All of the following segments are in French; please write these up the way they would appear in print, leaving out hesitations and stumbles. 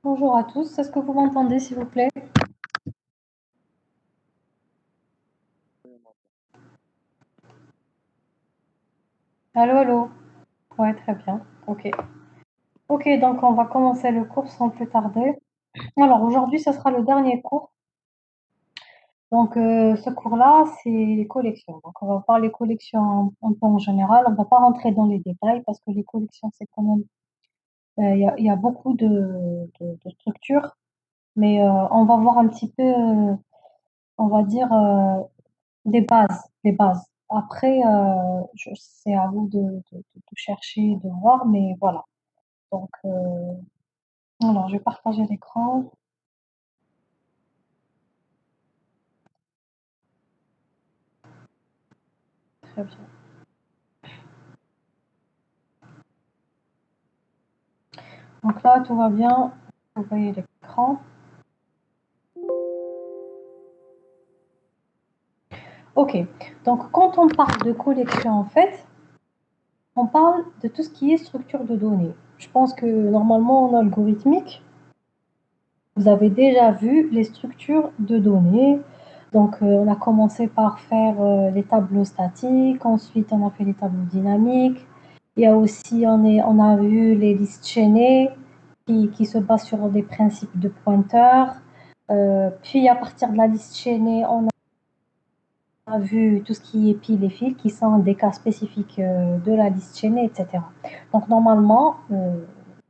Bonjour à tous, est-ce que vous m'entendez s'il vous plaît? Allô, allô? Ouais, très bien. Ok. Ok, donc on va commencer le cours sans plus tarder. Alors aujourd'hui, ce sera le dernier cours. Donc ce cours-là, c'est les collections. Donc on va voir les collections un peu en général. On ne va pas rentrer dans les détails parce que les collections, c'est quand même, il y a beaucoup de structures. Mais on va voir un petit peu, on va dire, des bases, des bases. Après, c'est à vous de chercher, de voir, mais voilà. Donc, alors, je vais partager l'écran. Très bien. Donc là, tout va bien. Vous voyez l'écran. Ok. Donc, quand on parle de collection, en fait, on parle de tout ce qui est structure de données. Je pense que normalement, en algorithmique, vous avez déjà vu les structures de données. Donc, on a commencé par faire les tableaux statiques, ensuite on a fait les tableaux dynamiques. Il y a aussi, on a vu les listes chaînées qui se basent sur des principes de pointeurs. Puis, à partir de la liste chaînée, on a vu tout ce qui est pile et fil, qui sont des cas spécifiques de la liste chaînée, etc. Donc, normalement,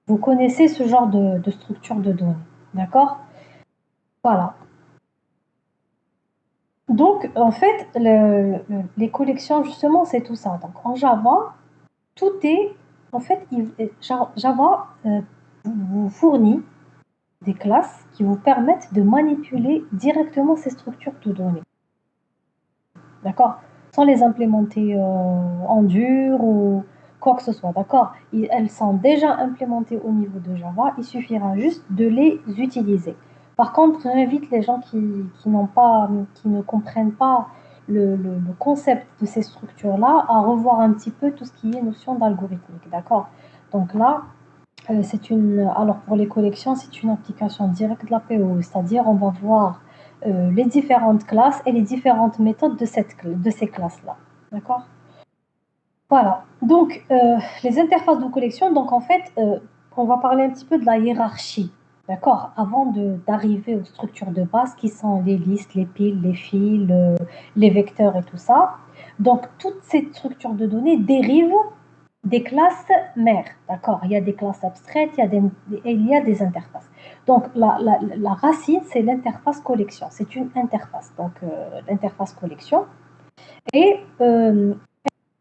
vous connaissez ce genre de structure de données. D'accord? Voilà. Donc, en fait, les collections, justement, c'est tout ça. Donc, en Java, tout est, en fait, Java vous fournit des classes qui vous permettent de manipuler directement ces structures de données. D'accord? Sans les implémenter en dur ou quoi que ce soit. D'accord? Elles sont déjà implémentées au niveau de Java. Il suffira juste de les utiliser. Par contre, j'invite les gens qui ne comprennent pas le concept de ces structures-là à revoir un petit peu tout ce qui est notion d'algorithmique. D'accord? Donc là, alors pour les collections, c'est une application directe de la PO, c'est-à-dire on va voir les différentes classes et les différentes méthodes de ces classes-là. D'accord? Voilà. Donc, les interfaces de collection, donc en fait, on va parler un petit peu de la hiérarchie. D'accord? Avant d'arriver aux structures de base qui sont les listes, les piles, les fils, les vecteurs et tout ça. Donc, toutes ces structures de données dérivent des classes mères, d'accord? Il y a des classes abstraites, il y a des interfaces. Donc, la racine, c'est l'interface collection. C'est une interface, donc l'interface collection. Et elle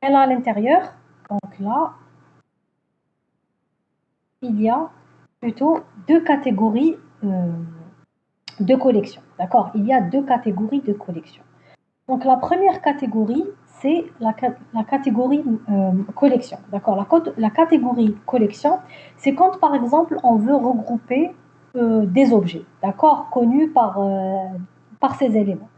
a à l'intérieur, donc là, il y a plutôt deux catégories de collection, d'accord? Il y a deux catégories de collection. Donc, la première catégorie, c'est la catégorie collection. D'accord, la catégorie collection, c'est quand, par exemple, on veut regrouper des objets, d'accord, connus par ces éléments.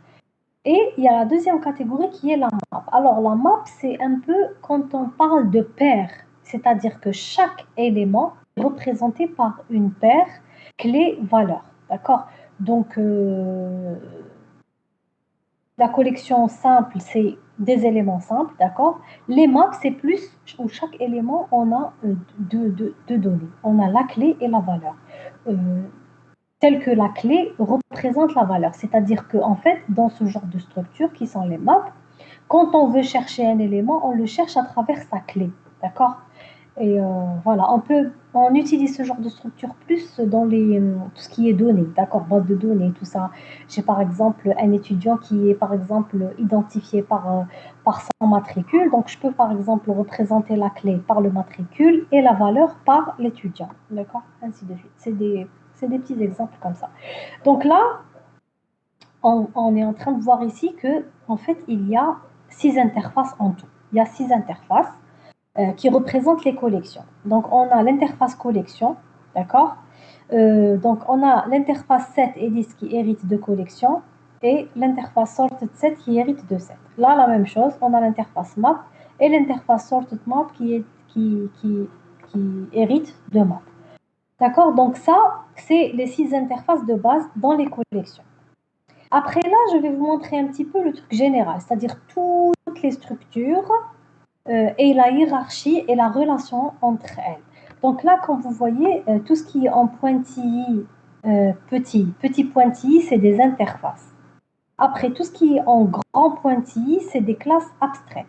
Et il y a la deuxième catégorie qui est la map. Alors, la map, c'est un peu quand on parle de paire, c'est-à-dire que chaque élément est représenté par une paire clé-valeur. D'accord? Donc, la collection simple, c'est des éléments simples, d'accord? Les maps, c'est plus où chaque élément, on a deux données. On a la clé et la valeur. Euh, Telle que la clé représente la valeur. C'est-à-dire qu'en fait, dans ce genre de structure qui sont les maps, quand on veut chercher un élément, on le cherche à travers sa clé, d'accord? Et voilà, on utilise ce genre de structure plus dans tout ce qui est données, d'accord, base de données, tout ça. J'ai par exemple un étudiant qui est par exemple identifié par son matricule, donc je peux par exemple représenter la clé par le matricule et la valeur par l'étudiant, d'accord, ainsi de suite. C'est des petits exemples comme ça. Donc là, on est en train de voir ici que en fait, il y a 6 interfaces en tout. Il y a 6 interfaces qui représentent les collections. Donc, on a l'interface collection, d'accord? Donc, on a l'interface set et list qui hérite de collection et l'interface sorted set qui hérite de set. Là, la même chose, on a l'interface map et l'interface sorted map qui hérite de map. D'accord? Donc, ça, c'est les 6 interfaces de base dans les collections. Après là, je vais vous montrer un petit peu le truc général, c'est-à-dire toutes les structures et la hiérarchie et la relation entre elles. Donc là, comme vous voyez, tout ce qui est en pointillé, petit pointillé, c'est des interfaces. Après, tout ce qui est en grand pointillé, c'est des classes abstraites.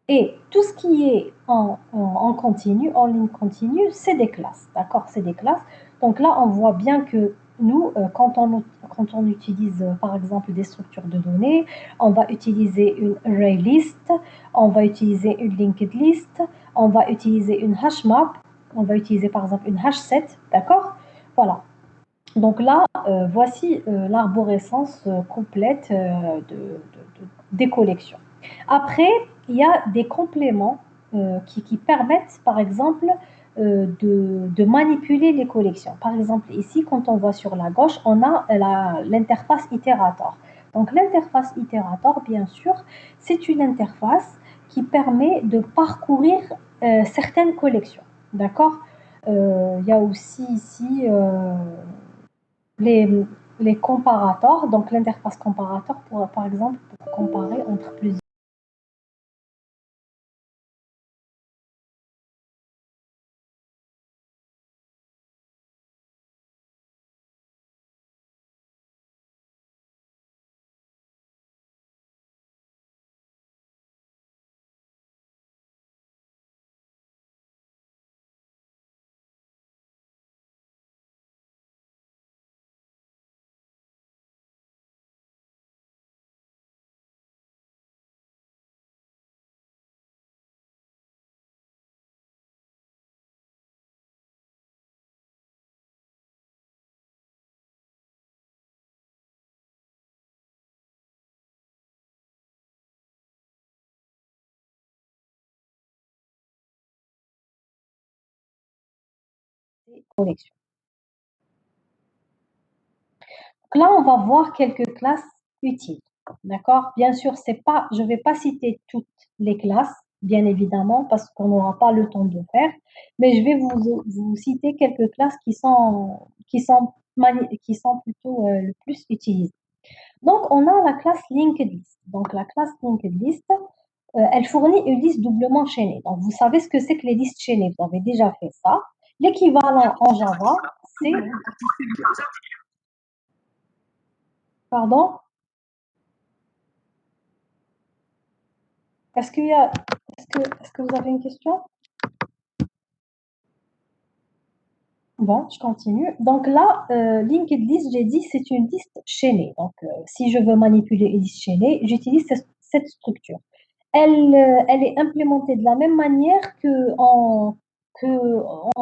Et tout ce qui est en continu, en ligne continue, c'est des classes. D'accord? C'est des classes. Donc là, on voit bien que nous, quand on utilise, par exemple, des structures de données, on va utiliser une array list, on va utiliser une linked list, on va utiliser une hash map, on va utiliser, par exemple, une hash set. D'accord? Voilà. Donc là, voici l'arborescence complète des collections. Après, il y a des compléments qui permettent, par exemple, de manipuler les collections. Par exemple, ici, quand on voit sur la gauche, on a l'interface itérator. Donc l'interface itérator, bien sûr, c'est une interface qui permet de parcourir certaines collections. D'accord? Il y a aussi ici les, les comparators, donc l'interface comparator, pour, par exemple, pour comparer entre plusieurs collections. Donc là, on va voir quelques classes utiles. D'accord? Bien sûr, c'est pas, je ne vais pas citer toutes les classes, bien évidemment, parce qu'on n'aura pas le temps de le faire, mais je vais vous citer quelques classes qui sont plutôt le plus utilisées. Donc, on a la classe linked list. Donc, la classe linked list, elle fournit une liste doublement chaînée. Donc, vous savez ce que c'est que les listes chaînées. Vous avez déjà fait ça. L'équivalent en Java, c'est... Pardon? Est-ce qu'il y a... est-ce que vous avez une question? Bon, je continue. Donc là, linked list, j'ai dit, c'est une liste chaînée. Donc, si je veux manipuler une liste chaînée, j'utilise cette structure. Elle est implémentée de la même manière que en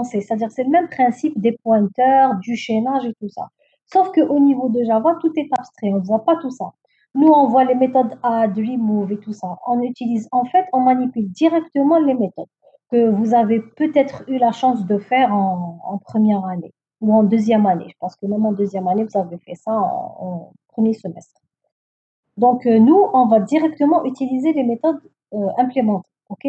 C, c'est-à-dire c'est le même principe des pointeurs, du chaînage et tout ça. Sauf qu'au niveau de Java, tout est abstrait, on ne voit pas tout ça. Nous, on voit les méthodes add, remove et tout ça. On utilise, en fait, on manipule directement les méthodes que vous avez peut-être eu la chance de faire en première année ou en deuxième année. Je pense que même en deuxième année, vous avez fait ça en premier semestre. Donc, nous, on va directement utiliser les méthodes implémentées. OK?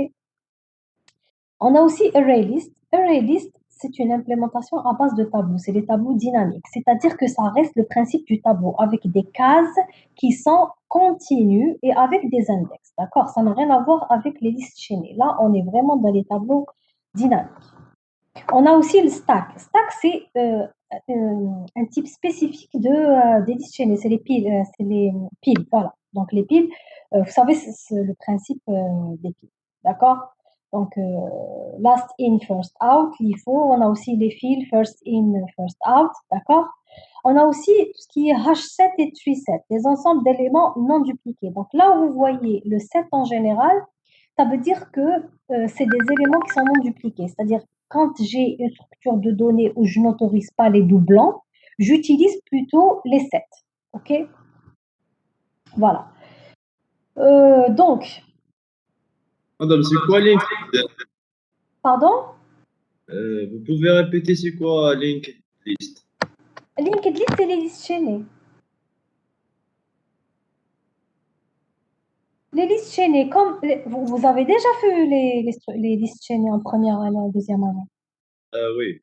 On a aussi ArrayList. ArrayList, c'est une implémentation à base de tableaux. C'est des tableaux dynamiques. C'est-à-dire que ça reste le principe du tableau avec des cases qui sont continues et avec des index. D'accord? Ça n'a rien à voir avec les listes chaînées. Là, on est vraiment dans les tableaux dynamiques. On a aussi le stack. Stack, c'est un type spécifique des listes chaînées. C'est les piles, voilà. Donc les piles, vous savez, c'est le principe des piles. D'accord? Donc, last in, first out, LIFO. On a aussi les fils, first in, first out. D'accord? On a aussi tout ce qui est H7 et tree set, des ensembles d'éléments non dupliqués. Donc là où vous voyez le set en général, ça veut dire que c'est des éléments qui sont non dupliqués. C'est-à-dire, quand j'ai une structure de données où je n'autorise pas les doublons, j'utilise plutôt les sets. OK? Voilà. Donc, Madame, c'est quoi Linked? pardon? Vous pouvez répéter c'est quoi Linked List? Linked list, c'est les listes chaînées. Les listes chaînées, comme vous avez déjà fait les listes chaînées en première année, en deuxième année. Oui.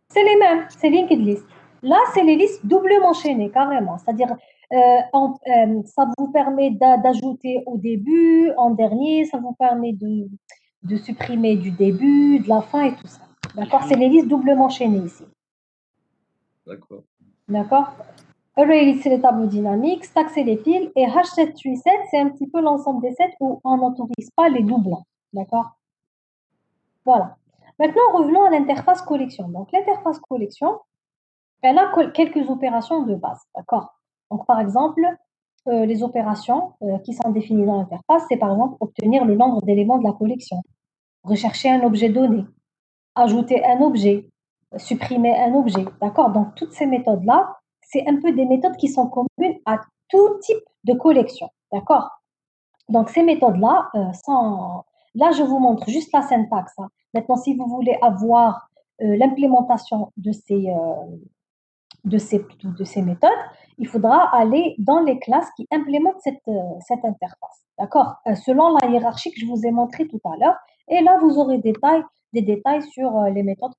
C'est les mêmes, c'est linked list. Là, c'est les listes doublement chaînées, carrément. C'est-à-dire, ça vous permet d'ajouter au début, en dernier, ça vous permet de supprimer du début, de la fin et tout ça. D'accord? C'est les listes doublement chaînées ici. D'accord. D'accord? Array list, c'est les tableaux dynamiques. Stack, c'est les fils. Et H7, 8, c'est un petit peu l'ensemble des sets où on n'autorise pas les doublons. D'accord? Voilà. Maintenant, revenons à l'interface collection. Donc, l'interface collection, elle a quelques opérations de base. D'accord? Donc, par exemple, les opérations qui sont définies dans l'interface, c'est par exemple obtenir le nombre d'éléments de la collection, rechercher un objet donné, ajouter un objet, supprimer un objet. D'accord? Donc, toutes ces méthodes-là, c'est un peu des méthodes qui sont communes à tout type de collection. D'accord? Donc, ces méthodes-là sont. Là, je vous montre juste la syntaxe, hein. Maintenant, si vous voulez avoir l'implémentation de ces méthodes, il faudra aller dans les classes qui implémentent cette interface. D'accord? Selon la hiérarchie que je vous ai montrée tout à l'heure. Et là, vous aurez des détails sur les méthodes,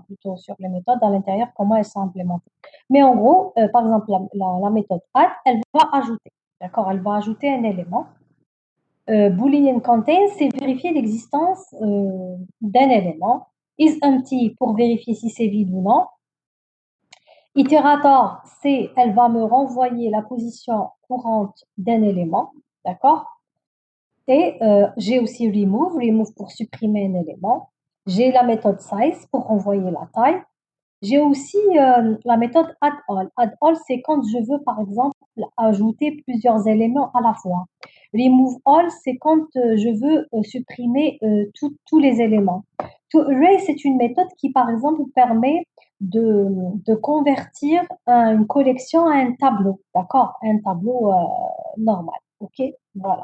plutôt sur les méthodes à l'intérieur, comment elles sont implémentées. Mais en gros, par exemple, la méthode add, elle va ajouter. D'accord? Elle va ajouter un élément. Boolean contain, c'est vérifier l'existence d'un élément. Is empty pour vérifier si c'est vide ou non. Itérator, c'est elle va me renvoyer la position courante d'un élément, d'accord? Et j'ai aussi remove pour supprimer un élément. J'ai la méthode size pour renvoyer la taille. J'ai aussi la méthode add all. Add all, c'est quand je veux, par exemple, ajouter plusieurs éléments à la fois. Remove all, c'est quand je veux supprimer tous les éléments. To array, c'est une méthode qui, par exemple, permet de convertir une collection à un tableau, d'accord? Un tableau normal, ok? Voilà.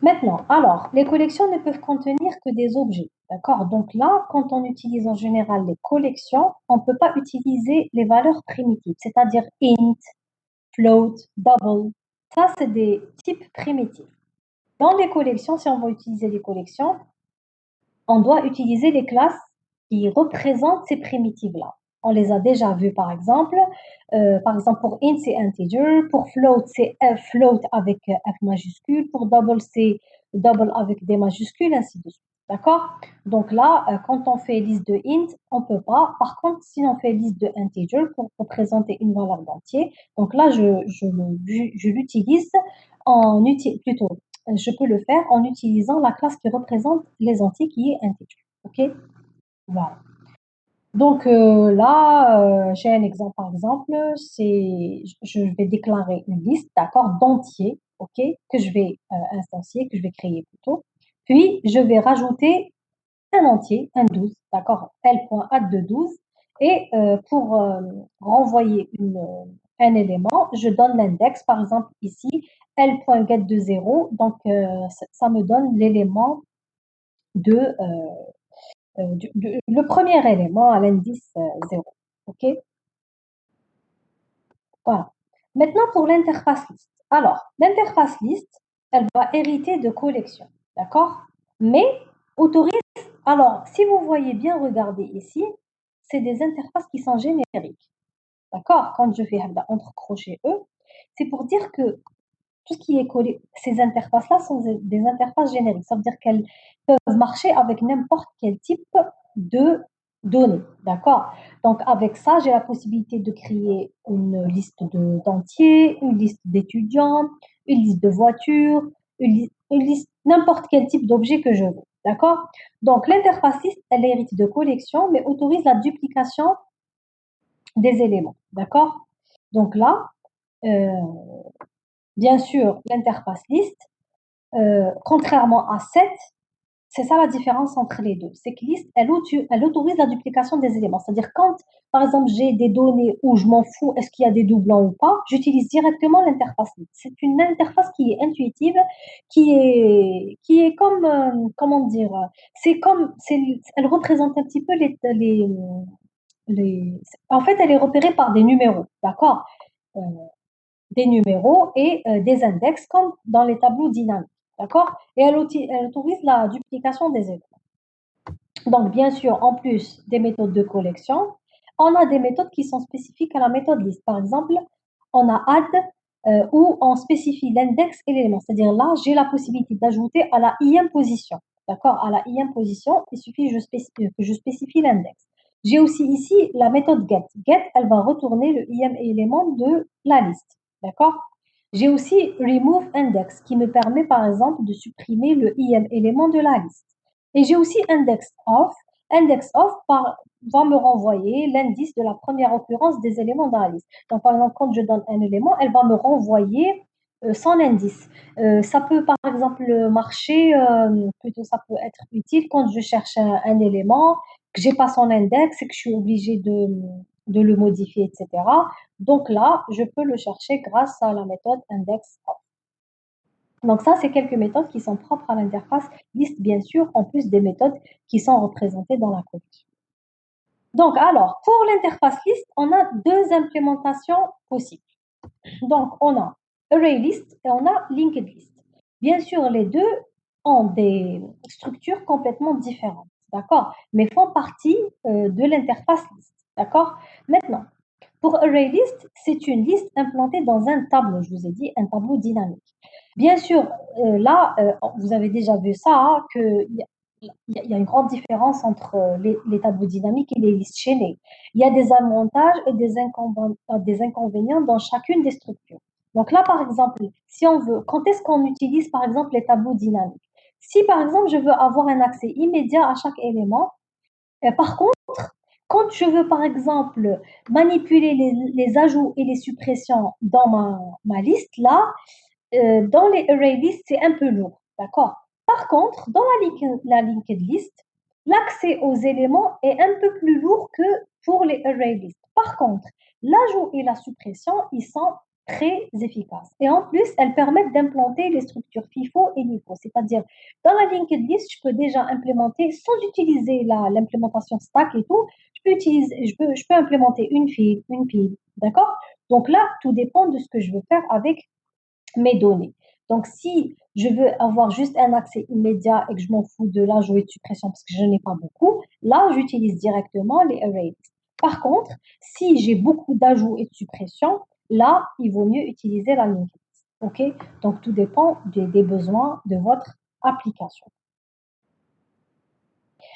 Maintenant, alors, les collections ne peuvent contenir que des objets, d'accord? Donc là, quand on utilise en général les collections, on ne peut pas utiliser les valeurs primitives, c'est-à-dire int, float, double. Ça, c'est des types primitifs. Dans les collections, si on veut utiliser les collections, on doit utiliser les classes qui représentent ces primitives-là. On les a déjà vues, par exemple. Par exemple, pour int, c'est integer. Pour float, c'est float avec F majuscule. Pour double, c'est double avec des majuscules, ainsi de suite. D'accord? Donc là, quand on fait liste de int, on ne peut pas. Par contre, si on fait liste de integer pour représenter une valeur d'entier, donc là, je l'utilise plutôt, je peux le faire en utilisant la classe qui représente les entiers qui est integer. OK? Voilà. Donc là, j'ai un exemple par exemple, je vais déclarer une liste, d'accord, d'entiers, OK, que je vais instancier, que je vais créer plutôt. Puis, je vais rajouter un entier, un 12, d'accord, L.add de 12. Et pour renvoyer un élément, je donne l'index, par exemple ici, L.get de 0. Donc, ça me donne l'élément de, le premier élément à l'indice 0. OK? Voilà. Maintenant, pour l'interface liste. Alors, l'interface liste, elle va hériter de collections. D'accord? Mais autorise. Alors, si vous voyez bien, regardez ici, c'est des interfaces qui sont génériques. D'accord? Quand je fais entre crochets E, c'est pour dire que tout ce qui est collé, ces interfaces-là sont des interfaces génériques. Ça veut dire qu'elles peuvent marcher avec n'importe quel type de données. D'accord? Donc, avec ça, j'ai la possibilité de créer une liste d'entiers, une liste d'étudiants, une liste de voitures, une liste, n'importe quel type d'objet que je veux. D'accord? Donc, l'interface liste, elle hérite de collections, mais autorise la duplication des éléments. D'accord? Donc là, euh, bien sûr, l'interface liste, contrairement à set, c'est ça la différence entre les deux. C'est que list, elle autorise la duplication des éléments. C'est-à-dire quand, par exemple, j'ai des données où je m'en fous, est-ce qu'il y a des doublons ou pas, j'utilise directement l'interface list. C'est une interface qui est intuitive, qui est comme, comment dire, elle représente un petit peu en fait, elle est repérée par des numéros, d'accord? Euh, des numéros et des index comme dans les tableaux dynamiques. D'accord? Et elle autorise la duplication des éléments. Donc, bien sûr, en plus des méthodes de collection, on a des méthodes qui sont spécifiques à la méthode liste. Par exemple, on a add où on spécifie l'index et l'élément. C'est-à-dire là, j'ai la possibilité d'ajouter à la ième position. D'accord? À la ième position, il suffit que je spécifie l'index. J'ai aussi ici la méthode get. Get, elle va retourner le ième élément de la liste. D'accord? J'ai aussi remove index qui me permet par exemple de supprimer le ième élément de la liste. Et j'ai aussi index of. Index of va me renvoyer l'indice de la première occurrence des éléments dans la liste. Donc, par exemple, quand je donne un élément, elle va me renvoyer son indice. Ça peut, par exemple, marcher, plutôt ça peut être utile quand je cherche un élément, que j'ai pas son index et que je suis obligée de le modifier, etc. Donc là, je peux le chercher grâce à la méthode index of. Donc ça, c'est quelques méthodes qui sont propres à l'interface liste, bien sûr, en plus des méthodes qui sont représentées dans la collection. Donc, alors, pour l'interface liste, on a deux implémentations possibles. Donc, on a ArrayList et on a LinkedList. Bien sûr, les deux ont des structures complètement différentes, d'accord, mais font partie de l'interface liste, d'accord. Maintenant, pour ArrayList, c'est une liste implantée dans un tableau, je vous ai dit, un tableau dynamique. Bien sûr, là, vous avez déjà vu ça, hein, qu'il y a une grande différence entre les tableaux dynamiques et les listes chaînées. Il y a des avantages et des inconvénients dans chacune des structures. Donc là, par exemple, si on veut, quand est-ce qu'on utilise, par exemple, les tableaux dynamiques? Si, par exemple, je veux avoir un accès immédiat à chaque élément, par contre, quand je veux, par exemple, manipuler les ajouts et les suppressions dans ma liste, là, dans les array lists, c'est un peu lourd, d'accord? Par contre, dans la linked list, l'accès aux éléments est un peu plus lourd que pour les array lists. Par contre, l'ajout et la suppression, ils sont très efficaces. Et en plus, elles permettent d'implanter les structures FIFO et LIFO. C'est-à-dire, dans la linked list, je peux déjà implémenter, sans utiliser l'implémentation stack et tout, je peux implémenter une file, une pile, d'accord? Donc là, tout dépend de ce que je veux faire avec mes données. Donc, si je veux avoir juste un accès immédiat et que je m'en fous de l'ajout et de suppression parce que je n'ai pas beaucoup, là, j'utilise directement les arrays. Par contre, si j'ai beaucoup d'ajouts et de suppression, là, il vaut mieux utiliser la linked list. OK? Donc, tout dépend des besoins de votre application.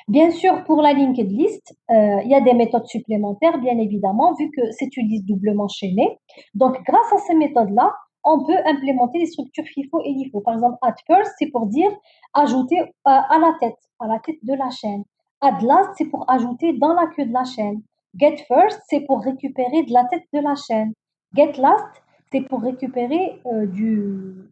Bien sûr, pour la linked list, il y a des méthodes supplémentaires, bien évidemment, vu que c'est une liste doublement chaînée. Donc, grâce à ces méthodes-là, on peut implémenter les structures FIFO et LIFO. Par exemple, add first, c'est pour dire ajouter à la tête de la chaîne. Add last, c'est pour ajouter dans la queue de la chaîne. Get first, c'est pour récupérer de la tête de la chaîne. Get last, c'est pour récupérer de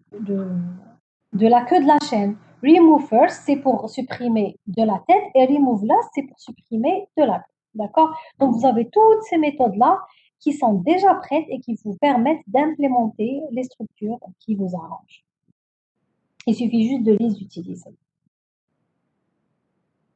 la queue de la chaîne. Remove first, c'est pour supprimer de la tête et remove last, c'est pour supprimer de la queue. D'accord? Donc, vous avez toutes ces méthodes-là qui sont déjà prêtes et qui vous permettent d'implémenter les structures qui vous arrangent. Il suffit juste de les utiliser.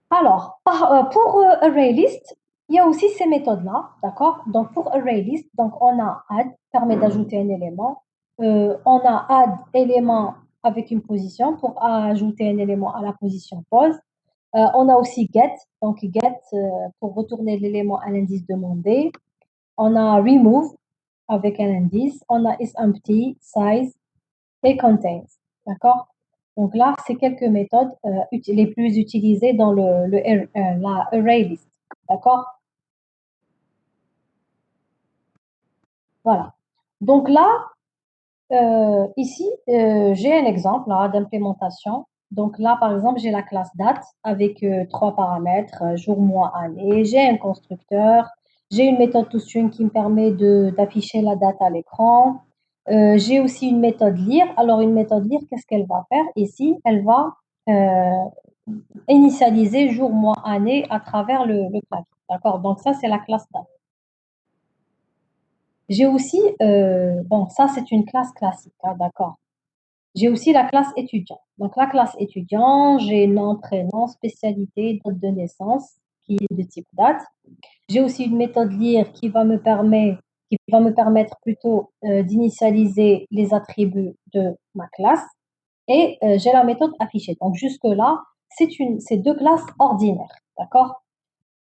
Alors, pour ArrayList, il y a aussi ces méthodes-là, d'accord? Donc, pour ArrayList, donc on a add, permet d'ajouter un élément. On a add élément avec une position pour ajouter un élément à la position pose. On a aussi get, donc get pour retourner l'élément à l'indice demandé. On a remove avec un indice. On a isEmpty, size et contains, d'accord? Donc là, c'est quelques méthodes les plus utilisées dans la array list, d'accord? Voilà. Donc là, ici, j'ai un exemple d'implémentation. Donc là, par exemple, j'ai la classe date avec trois paramètres, jour, mois, année. J'ai un constructeur. J'ai une méthode toString qui me permet d'afficher la date à l'écran. J'ai aussi une méthode lire. Alors, une méthode lire, qu'est-ce qu'elle va faire? Ici, elle va initialiser jour, mois, année à travers le clavier. D'accord? Donc, ça, c'est la classe date. J'ai aussi, bon, ça, c'est une classe classique, hein, d'accord? J'ai aussi la classe étudiant. Donc, la classe étudiant, j'ai nom, prénom, spécialité, date de naissance, qui est de type date. J'ai aussi une méthode lire qui va me permettre plutôt d'initialiser les attributs de ma classe. Et j'ai la méthode affichée. Donc, jusque-là, c'est deux classes ordinaires. D'accord?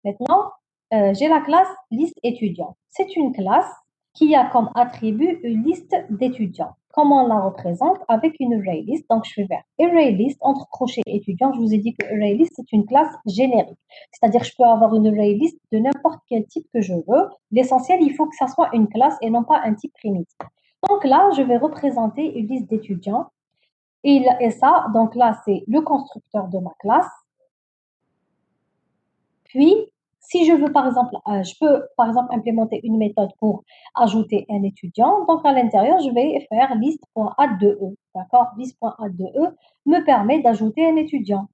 Maintenant, j'ai la classe liste étudiant. C'est une classe qui a comme attribut une liste d'étudiants. Comment on la représente? Avec une array list. Donc, je vais vers array list entre crochets étudiants. Je vous ai dit que array list, c'est une classe générique. C'est-à-dire, je peux avoir une array list de n'importe quel type que je veux. L'essentiel, il faut que ça soit une classe et non pas un type primitif. Donc là, je vais représenter une liste d'étudiants. Et ça, donc là, c'est le constructeur de ma classe. Puis, si je veux, par exemple, je peux, par exemple, implémenter une méthode pour ajouter un étudiant. Donc, à l'intérieur, je vais faire list.add2e. D'accord? List.add2e me permet d'ajouter un étudiant.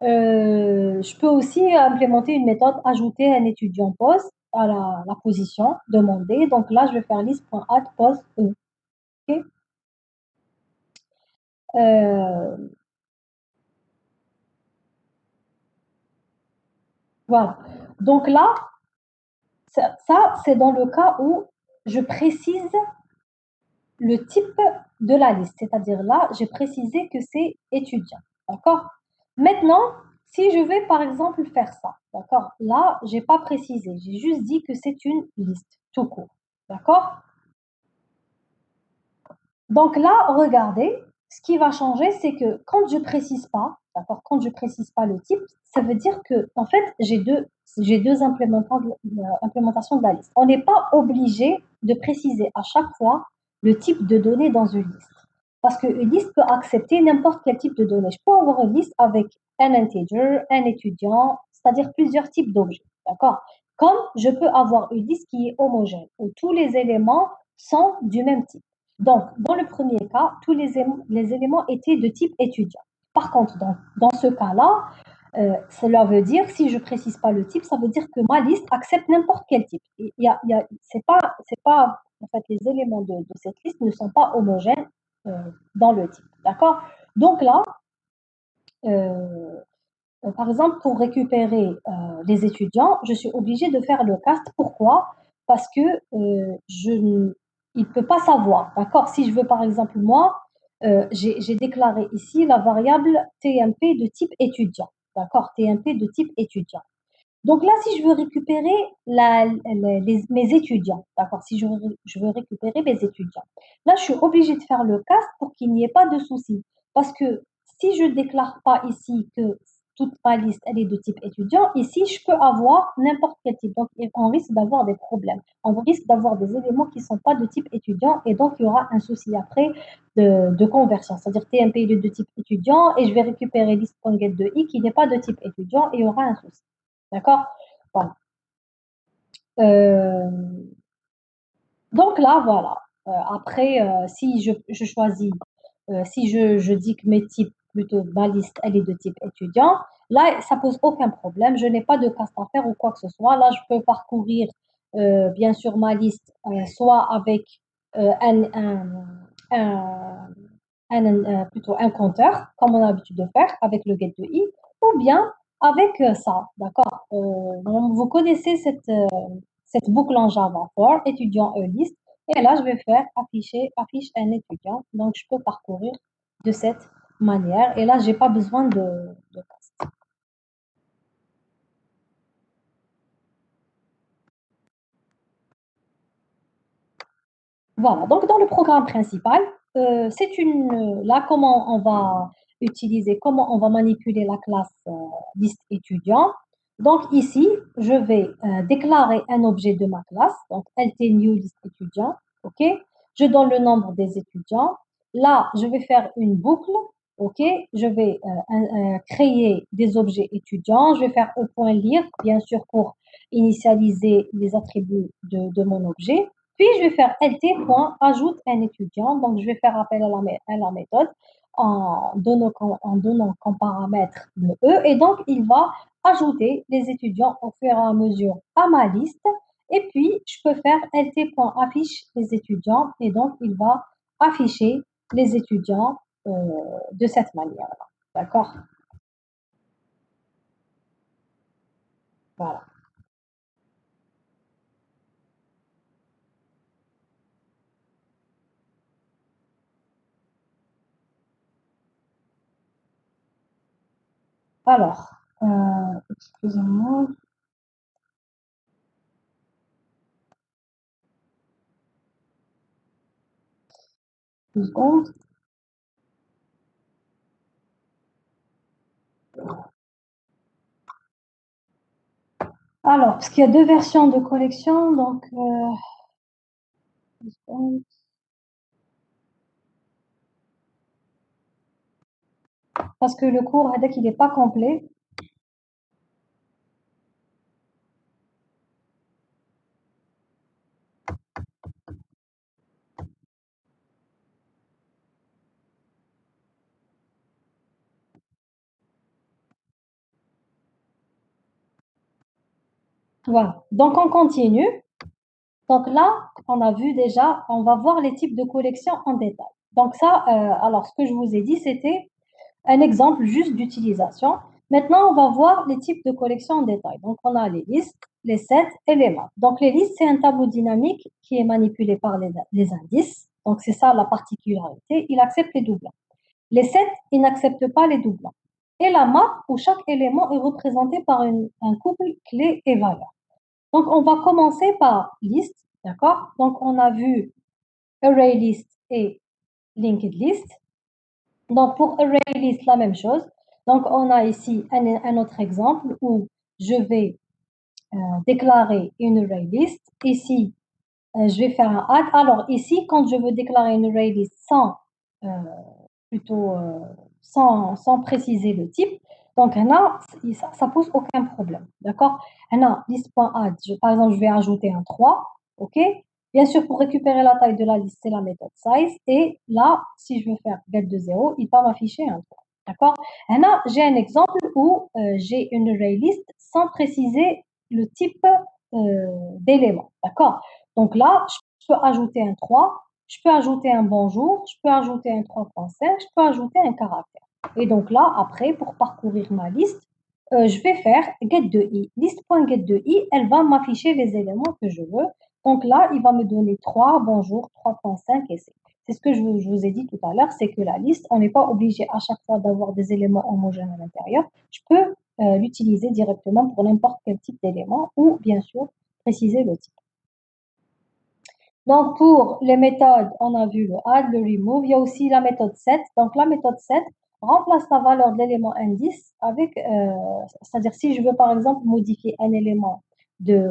Je peux aussi implémenter une méthode ajouter un étudiant poste à la position demandée. Donc là, je vais faire list.add_poste. OK. Euh, voilà. Donc là, ça c'est dans le cas où je précise le type de la liste. C'est-à-dire là, j'ai précisé que c'est étudiant. D'accord? Maintenant, si je vais par exemple faire ça, d'accord? Là, j'ai pas précisé, j'ai juste dit que c'est une liste, tout court. D'accord? Donc là, regardez, ce qui va changer, c'est que quand je précise pas, d'accord, quand je précise pas le type, ça veut dire que en fait, j'ai deux implémentations de la liste. On n'est pas obligé de préciser à chaque fois le type de données dans une liste. Parce qu'une liste peut accepter n'importe quel type de données. Je peux avoir une liste avec un integer, un étudiant, c'est-à-dire plusieurs types d'objets. D'accord? Comme je peux avoir une liste qui est homogène, où tous les éléments sont du même type. Donc, dans le premier cas, tous les éléments étaient de type étudiant. Par contre, dans ce cas-là, cela veut dire, si je ne précise pas le type, ça veut dire que ma liste accepte n'importe quel type. C'est pas, en fait, les éléments de cette liste ne sont pas homogènes euh, dans le type. D'accord? Donc là, euh, par exemple, pour récupérer les étudiants, je suis obligée de faire le cast. Pourquoi? Parce que il ne peut pas savoir. D'accord? Si je veux, par exemple, moi, j'ai déclaré ici la variable TMP de type étudiant. D'accord? TMP de type étudiant. Donc là, si je veux récupérer mes étudiants, d'accord, si je veux récupérer mes étudiants, là, je suis obligée de faire le cast pour qu'il n'y ait pas de souci. Parce que si je ne déclare pas ici que toute ma liste, elle est de type étudiant, ici, je peux avoir n'importe quel type. Donc, on risque d'avoir des problèmes. On risque d'avoir des éléments qui ne sont pas de type étudiant et donc, il y aura un souci après de conversion. C'est-à-dire TMP est de type étudiant et je vais récupérer list.get de i qui n'est pas de type étudiant et il y aura un souci. D'accord? Voilà. Euh, donc là, voilà. Après, si je choisis, si je dis que mes types, plutôt ma liste, elle est de type étudiant, là, ça pose aucun problème. Je n'ai pas de casse à faire ou quoi que ce soit. Là, je peux parcourir, bien sûr, ma liste, soit avec un, plutôt un compteur, comme on a l'habitude de faire avec le get de i, ou bien avec ça, d'accord? Vous connaissez cette boucle en Java for étudiant list, et là, je vais faire affiche un étudiant, donc je peux parcourir de cette manière, et là, j'ai pas besoin de cast. Voilà, donc dans le programme principal, là comment on va utiliser, comment on va manipuler la classe liste étudiant. Donc ici, je vais déclarer un objet de ma classe, donc lt new list étudiant, ok. Je donne le nombre des étudiants. Là, je vais faire une boucle, ok. Je vais créer des objets étudiants. Je vais faire e.lire, bien sûr, pour initialiser les attributs de mon objet. Puis, je vais faire lt.ajoute un étudiant. Donc, je vais faire appel à la méthode en donnant comme paramètre le E. Et donc, il va ajouter les étudiants au fur et à mesure à ma liste. Et puis, je peux faire lt.affiche les étudiants. Et donc, il va afficher les étudiants de cette manière-là. D'accord? Voilà. Alors, Excusez-moi. 2 secondes. Alors, parce qu'il y a 2 versions de collection, donc 2 secondes. Parce que le cours هذاك il est pas complet. Voilà. Donc on continue. Donc là, on a vu déjà, on va voir les types de collections en détail. Donc ça, alors ce que je vous ai dit, c'était un exemple juste d'utilisation. Maintenant, on va voir les types de collections en détail. Donc on a les listes, les sets et les maps. Donc les listes, c'est un tableau dynamique qui est manipulé par les indices. Donc c'est ça la particularité. Il accepte les doublons. Les sets, ils n'acceptent pas les doublons. Et la map, où chaque élément est représenté par un couple clé et valeur. Donc, on va commencer par liste, d'accord? Donc, on a vu array list et linked list. Donc, pour array list, la même chose. Donc, on a ici un autre exemple où je vais déclarer une array list. Ici, je vais faire un add. Alors, ici, quand je veux déclarer une array list euh, plutôt sans préciser le type, donc là, ça pose aucun problème. D'accord? Là, list.add, par exemple, je vais ajouter un 3. OK? Bien sûr, pour récupérer la taille de la liste, c'est la méthode size. Et là, si je veux faire get de 0, il va m'afficher un 3. D'accord? Là, j'ai un exemple où j'ai une array list sans préciser le type d'élément. D'accord? Donc là, je peux ajouter un 3, je peux ajouter un bonjour, je peux ajouter un 3.5, je peux ajouter un caractère. Et donc là, après, pour parcourir ma liste, je vais faire get de i. Liste.get de i, elle va m'afficher les éléments que je veux. Donc là, il va me donner 3, bonjour, 3.5 et c'est. C'est ce que je vous ai dit tout à l'heure, c'est que la liste, on n'est pas obligé à chaque fois d'avoir des éléments homogènes à l'intérieur. Je peux l'utiliser directement pour n'importe quel type d'élément ou bien sûr préciser le type. Donc, pour les méthodes, on a vu le add, le remove. Il y a aussi la méthode set. Donc, la méthode set remplace la valeur de l'élément indice avec, c'est-à-dire si je veux par exemple modifier un élément de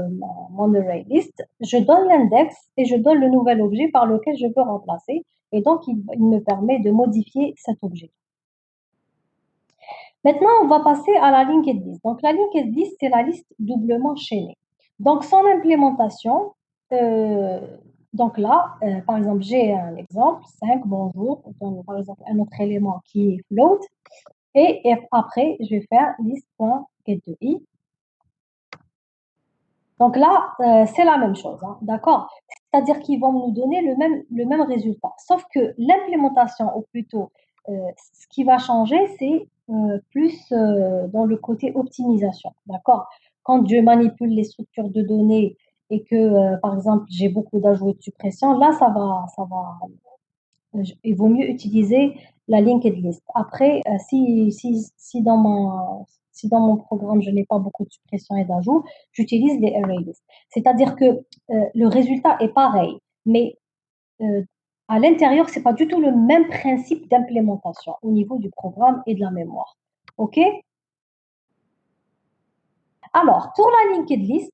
mon array list, je donne l'index et je donne le nouvel objet par lequel je veux remplacer. Et donc, il me permet de modifier cet objet. Maintenant, on va passer à la linked list. Donc, la linked list, c'est la liste doublement chaînée. Donc, son implémentation, euh, donc là, par exemple, j'ai un exemple, 5, bonjour, donc, par exemple, un autre élément qui est float, et après, je vais faire list.get de i. Donc là, c'est la même chose, hein, d'accord? C'est-à-dire qu'ils vont nous donner le même résultat. Sauf que l'implémentation, ou plutôt, ce qui va changer, c'est plus dans le côté optimisation, d'accord? Quand je manipule les structures de données et que, par exemple, j'ai beaucoup d'ajouts et de suppressions, là, il vaut mieux utiliser la linked list. Après, si dans mon programme, je n'ai pas beaucoup de suppressions et d'ajouts, j'utilise les array lists. C'est-à-dire que le résultat est pareil, mais euh, à l'intérieur, c'est pas du tout le même principe d'implémentation au niveau du programme et de la mémoire. OK? Alors, pour la linked list,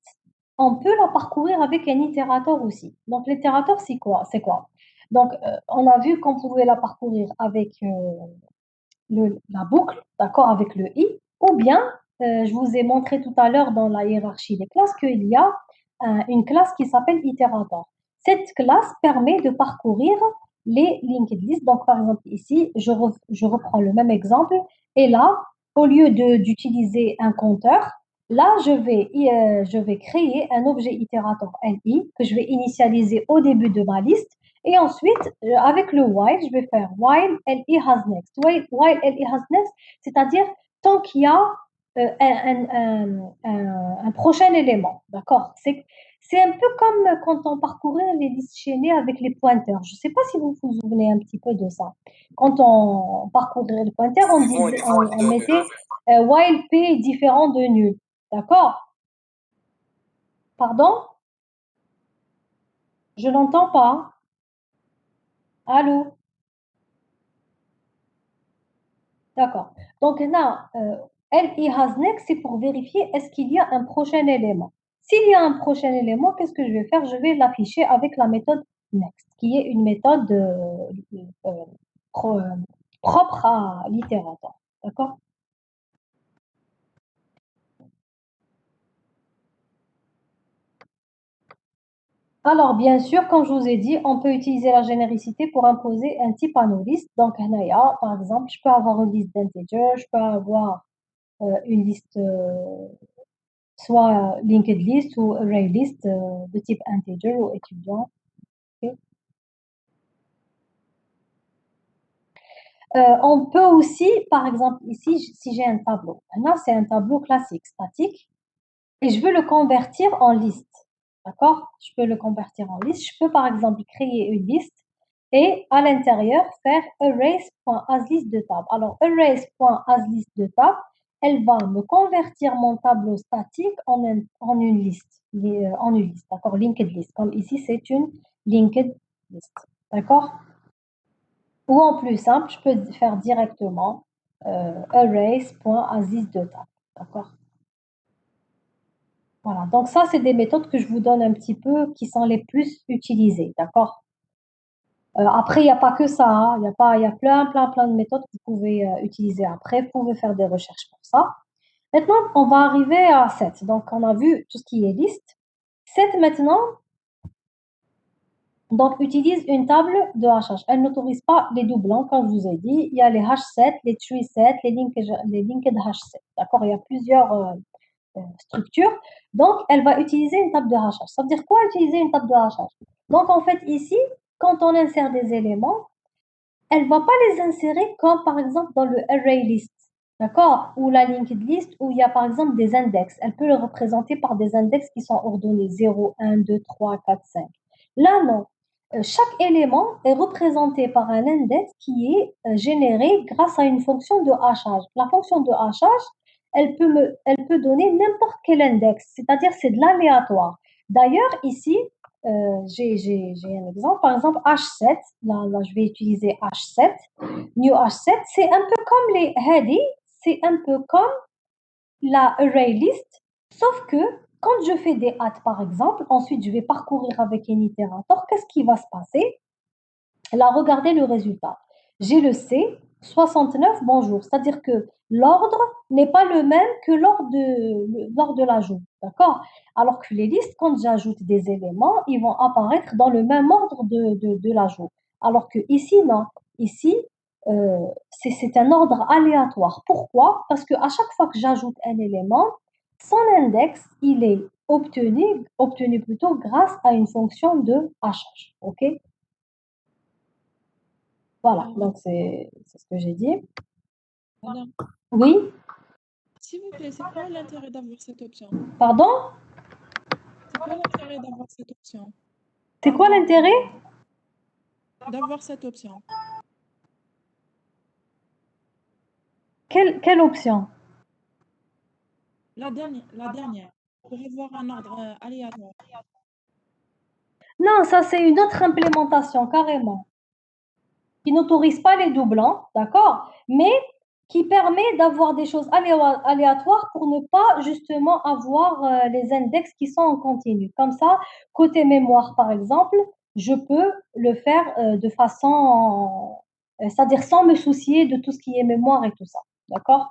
on peut la parcourir avec un itérateur aussi. Donc, l'itérateur, c'est quoi? C'est quoi? Donc, on a vu qu'on pouvait la parcourir avec la boucle, d'accord, avec le i, ou bien, je vous ai montré tout à l'heure dans la hiérarchie des classes qu'il y a une classe qui s'appelle itérateur. Cette classe permet de parcourir les linked lists. Donc, par exemple, ici, je reprends le même exemple, et là, au lieu d'utiliser un compteur, là, je vais créer un objet itérateur li que je vais initialiser au début de ma liste et ensuite, avec le while, je vais faire while li has next. While li has next, c'est-à-dire tant qu'il y a un prochain élément. D'accord? C'est un peu comme quand on parcourait les listes chaînées avec les pointeurs. Je ne sais pas si vous vous souvenez un petit peu de ça. Quand on parcourait les pointeurs, on mettait while P est différent de nul. D'accord? Pardon? Je n'entends pas. Allô? D'accord. Donc là, LI has next, c'est pour vérifier est-ce qu'il y a un prochain élément. S'il y a un prochain élément, qu'est-ce que je vais faire? Je vais l'afficher avec la méthode next, qui est une méthode euh, pro- euh, propre à l'itérateur. D'accord? Alors, bien sûr, comme je vous ai dit, on peut utiliser la généricité pour imposer un type à nos listes. Donc, là, par exemple, je peux avoir une liste d'integers, je peux avoir une liste soit linked list ou array list de type integer ou étudiant. Ok. On peut aussi, par exemple, ici, si j'ai un tableau, là, c'est un tableau classique, statique, et je veux le convertir en liste. D'accord? Je peux le convertir en liste. Je peux, par exemple, créer une liste et à l'intérieur faire arrays.asList de table. Alors, arrays.asList de table, elle va me convertir mon tableau statique en une liste. En une liste, d'accord? Linked list. Comme ici, c'est une linked list. D'accord? Ou en plus simple, je peux faire directement arrays.asList de table. D'accord? Voilà, donc ça, c'est des méthodes que je vous donne un petit peu qui sont les plus utilisées, d'accord? Après, il n'y a pas que ça, hein. Il y a plein de méthodes que vous pouvez utiliser après. Vous pouvez faire des recherches pour ça. Maintenant, on va arriver à 7. Donc, on a vu tout ce qui est liste. 7 maintenant, donc, utilise une table de hachage. Elle n'autorise pas les doublons, comme je vous ai dit. Il y a les hash sets, les tree sets, les linked hash sets. D'accord? Il y a plusieurs structure. Donc, elle va utiliser une table de hachage. Ça veut dire quoi utiliser une table de hachage? Donc, en fait, ici, quand on insère des éléments, elle ne va pas les insérer comme par exemple dans le array list, d'accord? Ou la linked list où il y a par exemple des index. Elle peut le représenter par des index qui sont ordonnés 0, 1, 2, 3, 4, 5. Là, non. Chaque élément est représenté par un index qui est généré grâce à une fonction de hachage. La fonction de hachage, elle peut donner n'importe quel index, c'est-à-dire c'est de l'aléatoire. D'ailleurs, ici, j'ai un exemple, par exemple H7, là je vais utiliser H7, new H7, c'est un peu comme les heady, c'est un peu comme la array list, sauf que quand je fais des hâtes par exemple, ensuite je vais parcourir avec un itérateur, qu'est-ce qui va se passer? Là, regardez le résultat. J'ai le C, 69, bonjour. C'est-à-dire que l'ordre n'est pas le même que lors de l'ajout. D'accord? Alors que les listes, quand j'ajoute des éléments, ils vont apparaître dans le même ordre de l'ajout. Alors que ici, non. Ici, c'est un ordre aléatoire. Pourquoi? Parce qu'à chaque fois que j'ajoute un élément, son index, il est obtenu plutôt grâce à une fonction de hachage. OK? Voilà, donc c'est ce que j'ai dit. Madame, Oui, s'il vous plaît, c'est quoi l'intérêt d'avoir cette option? pardon? C'est quoi l'intérêt d'avoir cette option? C'est quoi l'intérêt? D'avoir cette option. Quelle option? La dernière, pour avoir un ordre aléatoire. Non, ça c'est une autre implémentation carrément, qui n'autorise pas les doublons, d'accord? Mais qui permet d'avoir des choses aléatoires pour ne pas justement avoir les index qui sont en continu. Comme ça, côté mémoire par exemple, je peux le faire de façon, c'est-à-dire sans me soucier de tout ce qui est mémoire et tout ça, d'accord?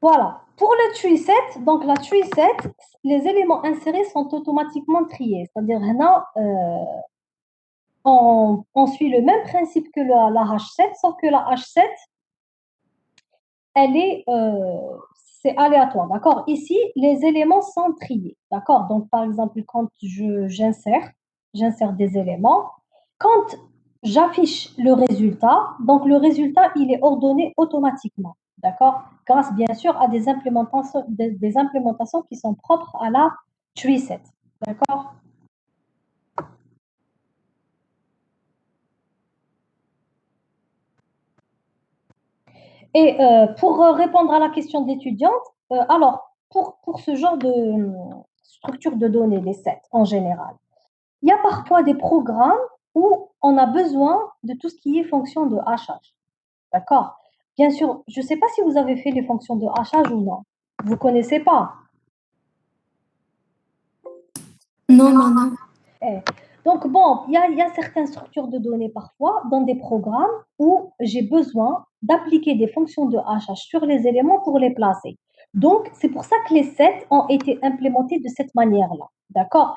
Voilà. Pour le tree set, donc la tree set, les éléments insérés sont automatiquement triés. C'est-à-dire, là, on suit le même principe que la H7, sauf que la H7, elle est, c'est aléatoire, d'accord? Ici, les éléments sont triés, d'accord? Donc, par exemple, quand j'insère des éléments, quand j'affiche le résultat, donc le résultat, il est ordonné automatiquement, d'accord? Grâce, bien sûr, à des implémentations qui sont propres à la tree set, d'accord? Et pour répondre à la question de l'étudiante, alors, pour ce genre de structure de données, les sets en général, il y a parfois des programmes où on a besoin de tout ce qui est fonction de hachage. D'accord? Bien sûr, je ne sais pas si vous avez fait les fonctions de hachage ou non. Vous ne connaissez pas. Non, non, non. Eh, Donc, bon, il y a certaines structures de données parfois dans des programmes où j'ai besoin d'appliquer des fonctions de hachage sur les éléments pour les placer. Donc, c'est pour ça que les sets ont été implémentés de cette manière-là. D'accord?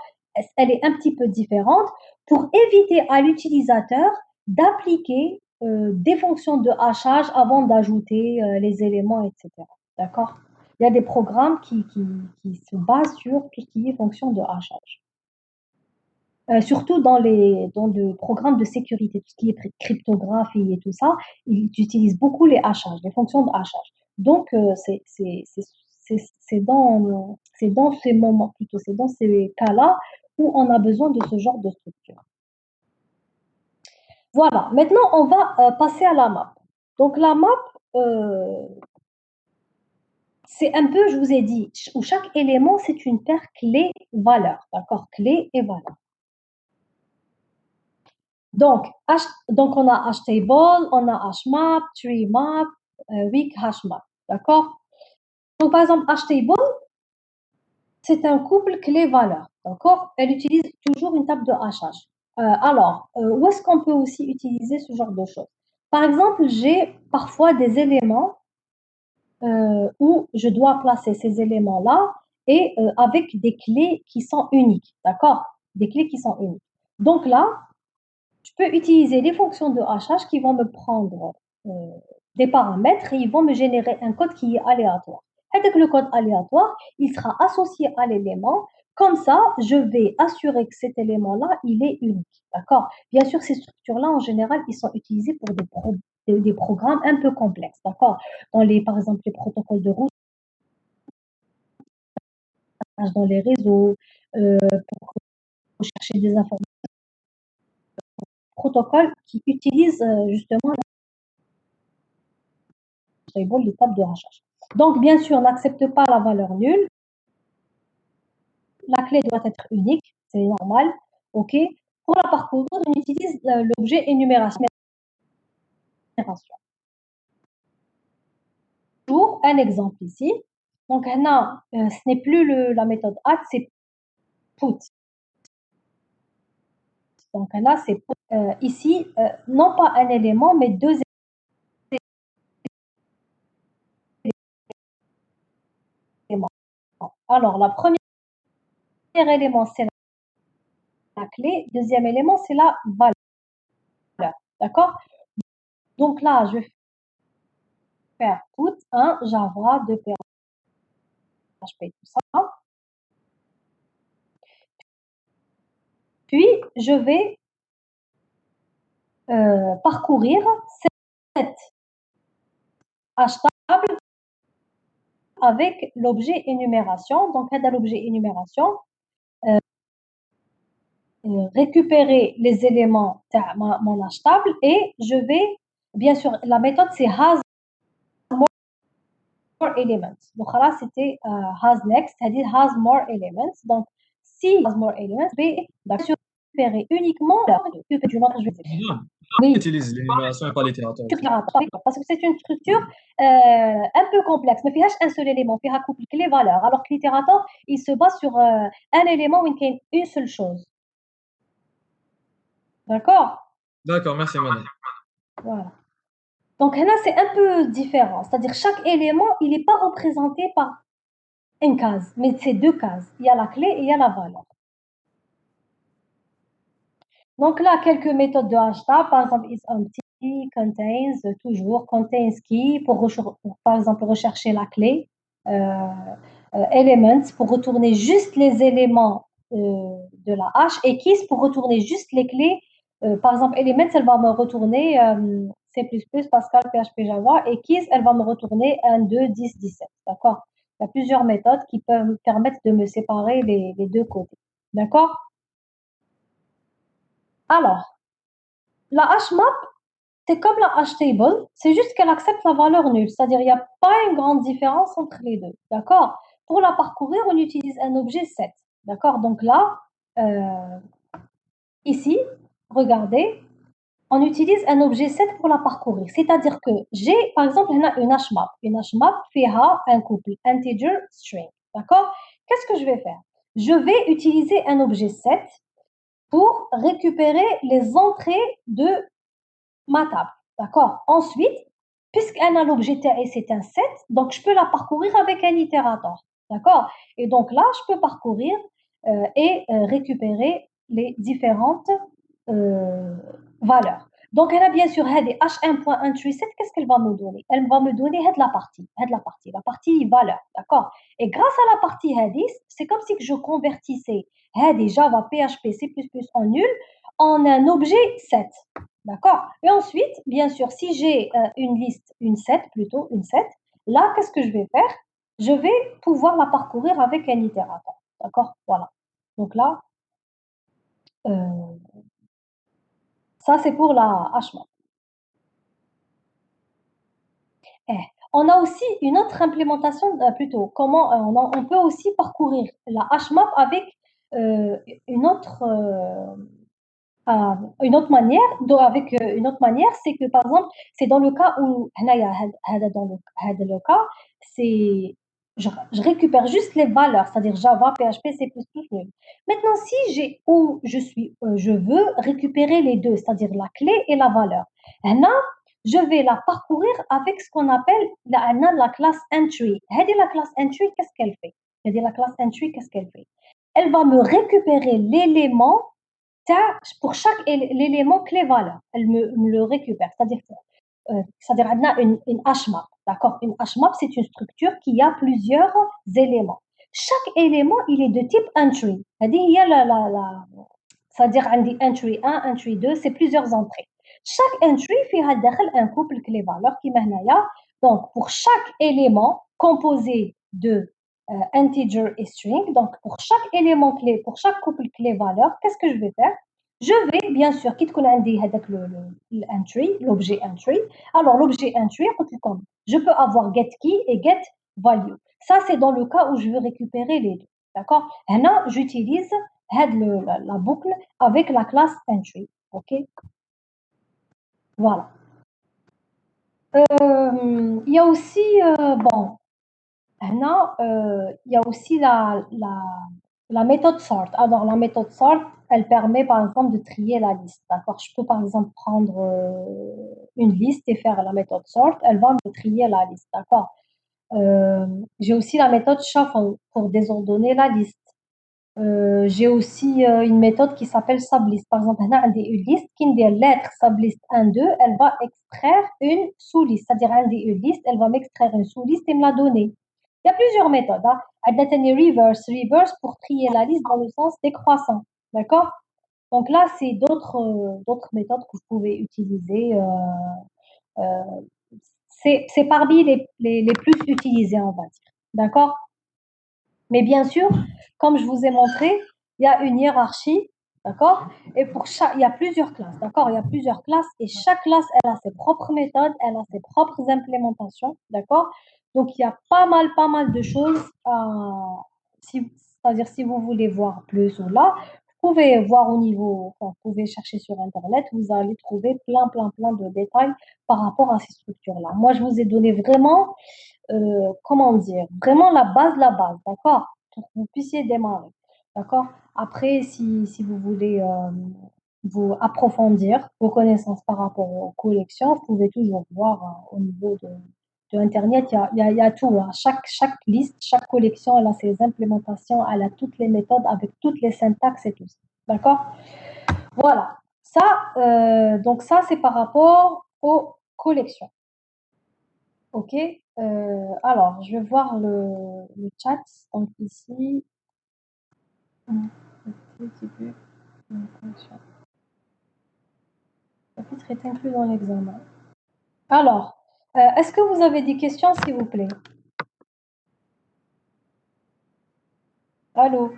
Elle est un petit peu différente pour éviter à l'utilisateur d'appliquer des fonctions de hachage avant d'ajouter les éléments, etc. D'accord? Il y a des programmes qui se basent sur tout ce qui est fonction de hachage. Surtout dans le programme de sécurité, tout ce qui est cryptographie et tout ça, ils utilisent beaucoup les hachages, les fonctions de hachage. Donc, c'est dans ces moments, plutôt, c'est dans ces cas-là où on a besoin de ce genre de structure. Voilà, maintenant, on va passer à la map. Donc, la map, c'est un peu, je vous ai dit, où chaque élément, c'est une paire clé-valeur, d'accord? Clé et valeur. Donc, on a HTable, on a HMap, TreeMap, Weak HashMap. D'accord? Donc, par exemple, HTable, c'est un couple clé-valeur. D'accord? Elle utilise toujours une table de hachage. Alors, où est-ce qu'on peut aussi utiliser ce genre de choses? Par exemple, j'ai parfois des éléments où je dois placer ces éléments-là et avec des clés qui sont uniques. D'accord? Des clés qui sont uniques. Donc là, je peux utiliser les fonctions de hachage qui vont me prendre euh, des paramètres et ils vont me générer un code qui est aléatoire. Avec le code aléatoire, il sera associé à l'élément. Comme ça, je vais assurer que cet élément-là, il est unique. D'accord? Bien sûr, ces structures-là, en général, ils sont utilisés pour des programmes un peu complexes. D'accord? Par exemple, les protocoles de routage dans les réseaux, pour chercher des informations, protocoles qui utilisent justement l'étape de hachage. Donc, bien sûr, n'accepte pas la valeur nulle. La clé doit être unique, c'est normal. OK. Pour la parcourir, on utilise l'objet énumération. Toujours un exemple ici. Donc, ce n'est plus la méthode add, c'est put. Donc, là, c'est ici, non pas un élément, mais deux éléments. Alors, le premier élément, c'est la clé. Deuxième élément, c'est la valeur. D'accord? Donc là, je vais faire put 1 Java, 2 PHP, tout ça. Puis, je vais parcourir cette hashtag avec l'objet énumération. Donc, dans l'objet énumération, récupérer les éléments de mon hashtag et je vais, bien sûr, la méthode c'est has more elements. Donc là, c'était has next, c'est-à-dire has more elements. Donc, si has more elements, je vais récupérer uniquement du nom que je vais faire. Oui. Utilise l'énumération et pas l'itérateur. Parce que c'est une structure un peu complexe. Mais il y a un seul élément, il y a les valeurs. Alors que l'itérateur, il se base sur un élément où il y a une seule chose. D'accord? D'accord, merci madame. Voilà. Donc là, c'est un peu différent. C'est-à-dire chaque élément, il n'est pas représenté par une case, mais c'est deux cases. Il y a la clé et il y a la valeur. Donc là, quelques méthodes de hashtag, par exemple, isEmpty, contains, toujours, contains key, pour par exemple rechercher la clé. elements pour retourner juste les éléments de la hache, et keys pour retourner juste les clés. Par exemple, elements, elle va me retourner C++, Pascal, PHP, Java, et keys, elle va me retourner 1, 2, 10, 17. D'accord? Il y a plusieurs méthodes qui peuvent me permettre de me séparer les deux côtés. D'accord? Alors, la HMAP, c'est comme la HTable, c'est juste qu'elle accepte la valeur nulle, c'est-à-dire il n'y a pas une grande différence entre les deux, d'accord? Pour la parcourir, on utilise un objet set, d'accord? Donc là, ici, regardez, on utilise un objet set pour la parcourir, c'est-à-dire que j'ai, par exemple, une HMAP. Une HMAP fait un couple integer string, d'accord? Qu'est-ce que je vais faire? Je vais utiliser un objet set pour récupérer les entrées de ma table. D'accord? Ensuite, puisqu'elle a l'objet et c'est un set, donc je peux la parcourir avec un itérateur. D'accord? Et donc là, je peux parcourir et récupérer les différentes valeurs. Donc, elle a bien sûr h1.entrySet, qu'est-ce qu'elle va me donner? Elle va me donner la partie valeur, d'accord? Et grâce à la partie hadis, c'est comme si je convertissais hadis, Java, PHP, C++ en nul en un objet set. D'accord? Et ensuite, bien sûr, si j'ai une liste, une set plutôt, une set, là, qu'est-ce que je vais faire? Je vais pouvoir la parcourir avec un itérateur. D'accord? Voilà. Donc là, ça, c'est pour la HMAP. On a aussi une autre implémentation, plutôt, comment on peut aussi parcourir la HMAP avec une autre une autre manière, avec une autre manière, c'est que par exemple, c'est dans le cas où, dans le cas, c'est, je récupère juste les valeurs, c'est-à-dire Java, PHP, C++. Maintenant, si j'ai, où je suis, je veux récupérer les deux, c'est-à-dire la clé et la valeur. Là, je vais la parcourir avec ce qu'on appelle la classe entry. La classe entry, qu'est-ce qu'elle fait? La classe entry, qu'est-ce qu'elle fait? Elle va me récupérer l'élément pour chaque élément clé-valeur, elle me le récupère. C'est-à-dire on a une HMAP, d'accord? Une HMAP, c'est une structure qui a plusieurs éléments. Chaque élément, il est de type entry. Il y a c'est-à-dire on dit entry 1, entry 2, c'est plusieurs entrées. Chaque entry fait un couple clé-valeur qui est. Donc, pour chaque élément composé de integer et string, donc pour chaque élément clé, pour chaque couple clé-valeur, qu'est-ce que je vais faire? Je vais, bien sûr, quitte qu'on a l'entry, l'objet entry. Alors, l'objet entry, je peux avoir get key et get value. Ça, c'est dans le cas où je veux récupérer les deux. D'accord? Maintenant, j'utilise la boucle avec la classe entry. OK? Voilà. Il y a aussi, bon, maintenant, il y a aussi la méthode sort. Alors, la méthode sort, elle permet par exemple de trier la liste. D'accord? Je peux par exemple prendre une liste et faire la méthode sort. Elle va me trier la liste. D'accord? J'ai aussi la méthode shuffle pour désordonner la liste. J'ai aussi une méthode qui s'appelle sublist. Par exemple, on a une liste qui est lettre sublist 1, 2, elle va extraire une sous-liste. C'est-à-dire, une liste, elle va m'extraire une sous-liste et me la donner. Il y a plusieurs méthodes. Hein. Reverse pour trier la liste dans le sens décroissant. D'accord? Donc là, c'est d'autres méthodes que vous pouvez utiliser. Euh, c'est parmi les plus utilisées, on va dire. D'accord? Mais bien sûr, comme je vous ai montré, il y a une hiérarchie, d'accord? Et pour chaque, il y a plusieurs classes, d'accord? Il y a plusieurs classes et chaque classe, elle a ses propres méthodes, elle a ses propres implémentations, d'accord? Donc, il y a pas mal de choses c'est-à-dire si vous voulez voir plus ou là, vous pouvez voir au niveau, vous pouvez chercher sur Internet, vous allez trouver plein de détails par rapport à ces structures-là. Moi, je vous ai donné vraiment comment dire, vraiment la base, d'accord? Pour que vous puissiez démarrer, d'accord? Après, si vous voulez vous approfondir vos connaissances par rapport aux collections, vous pouvez toujours voir au niveau de Internet, il y a tout. Hein. Chaque liste, chaque collection, elle a ses implémentations, elle a toutes les méthodes avec toutes les syntaxes et tout ça, d'accord? Voilà. Ça, donc ça, c'est par rapport aux collections. Ok. Alors, je vais voir le chat. Donc ici, début, le chapitre est inclus dans l'examen. Alors, est-ce que vous avez des questions, s'il vous plaît? Allô?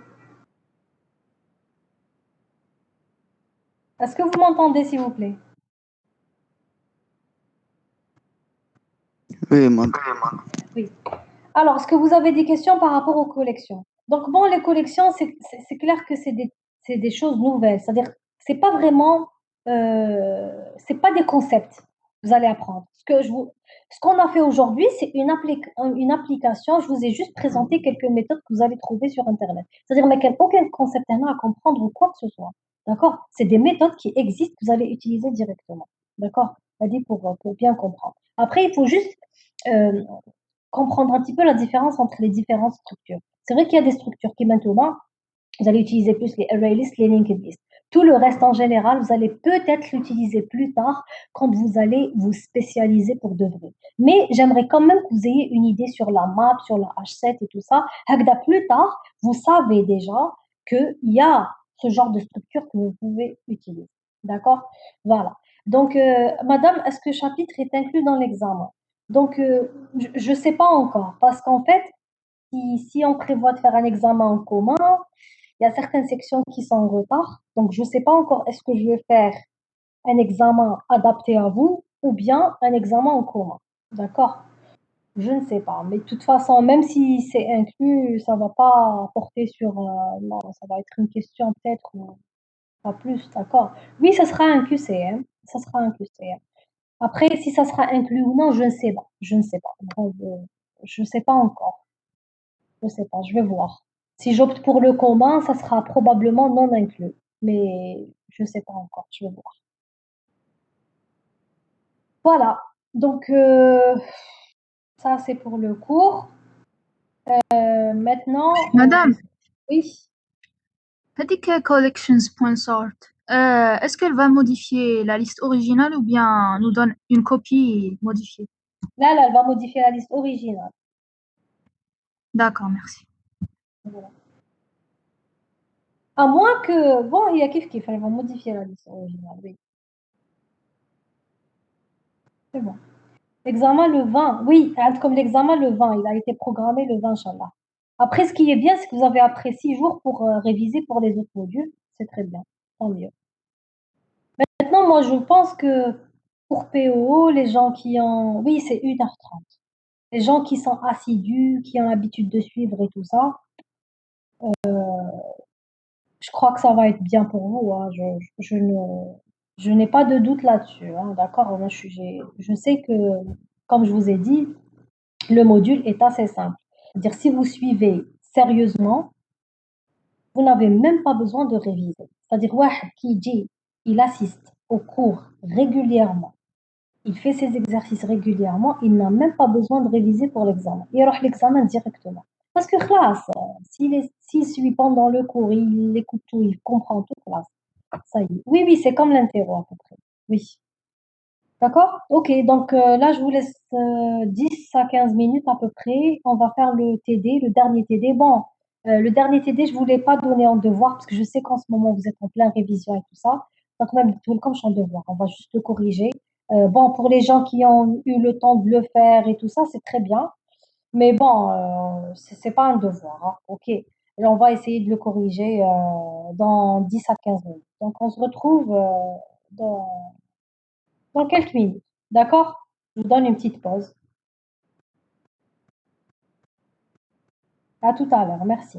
Est-ce que vous m'entendez, s'il vous plaît? Oui, madame. Oui. Alors, est-ce que vous avez des questions par rapport aux collections? Donc, bon, les collections, c'est clair que c'est des choses nouvelles. C'est-à-dire, c'est pas vraiment, c'est pas des concepts que vous allez apprendre. Ce qu'on a fait aujourd'hui, c'est une application. Je vous ai juste présenté quelques méthodes que vous allez trouver sur Internet. C'est-à-dire, mais qu'il n'y a aucun concept à comprendre ou quoi que ce soit. D'accord? C'est des méthodes qui existent que vous allez utiliser directement. D'accord? C'est-à-dire pour bien comprendre. Après, il faut juste euh, comprendre un petit peu la différence entre les différentes structures. C'est vrai qu'il y a des structures qui maintenant, vous allez utiliser plus les array lists, les linked lists. Tout le reste en général, vous allez peut-être l'utiliser plus tard quand vous allez vous spécialiser pour de vrai. Mais j'aimerais quand même que vous ayez une idée sur la map, sur la H7 et tout ça. Hagda plus tard, vous savez déjà qu'il y a ce genre de structure que vous pouvez utiliser. D'accord? Voilà. Donc, madame, est-ce que le chapitre est inclus dans l'examen? Donc, je ne sais pas encore, parce qu'en fait, si on prévoit de faire un examen en commun, il y a certaines sections qui sont en retard. Donc, je ne sais pas encore, est-ce que je vais faire un examen adapté à vous ou bien un examen en commun. D'accord? Je ne sais pas. Mais de toute façon, même si c'est inclus, ça ne va pas porter sur... non, ça va être une question peut-être ou pas plus. D'accord? Oui, ça sera un QCM. Ça sera un QCM. Après, si ça sera inclus ou non, je ne sais pas. Je ne sais pas. Donc, je ne sais pas encore. Je ne sais pas. Je vais voir. Si j'opte pour le commun, ça sera probablement non inclus. Mais je ne sais pas encore. Je vais voir. Voilà. Donc, ça, c'est pour le cours. Maintenant, Madame, oui. t'as dit que collections.sort, est-ce qu'elle va modifier la liste originale ou bien nous donne une copie modifiée? Là, elle va modifier la liste originale. D'accord, merci. Voilà. À moins que, bon, il y a kiff, elle va modifier la liste originale, oui. C'est bon. L'examen le 20, oui, comme l'examen le 20, il a été programmé le 20, Inch'Allah. Après, ce qui est bien, c'est que vous avez après 6 jours pour réviser pour les autres modules. C'est très bien, tant mieux. Maintenant, moi, je pense que pour PO, les gens qui ont... Oui, c'est 1h30. Les gens qui sont assidus, qui ont l'habitude de suivre et tout ça, je crois que ça va être bien pour vous, hein. Je n'ai pas de doute là-dessus, hein, d'accord? Moi, je sais que, comme je vous ai dit, le module est assez simple. C'est-à-dire, si vous suivez sérieusement, vous n'avez même pas besoin de réviser. C'est-à-dire, واحد qui dit, il assiste aux cours régulièrement, il fait ses exercices régulièrement, il n'a même pas besoin de réviser pour l'examen. Il aura l'examen directement. Parce que classe, s'il suit pendant le cours, il écoute tout, il comprend tout, classe. Ça y est. Oui, oui, c'est comme l'interro à peu près. Oui. D'accord? Ok, donc là, je vous laisse 10 à 15 minutes à peu près. On va faire le TD, le dernier TD. Bon, le dernier TD, je ne voulais pas donner en devoir parce que je sais qu'en ce moment, vous êtes en plein révision et tout ça. Donc, même tout comme je suis en devoir, on va juste le corriger. Bon, pour les gens qui ont eu le temps de le faire et tout ça, c'est très bien. Mais bon, c'est pas un devoir, hein. Ok. Et on va essayer de le corriger dans 10 à 15 minutes. Donc, on se retrouve dans dans quelques minutes. D'accord? Je vous donne une petite pause. À tout à l'heure. Merci.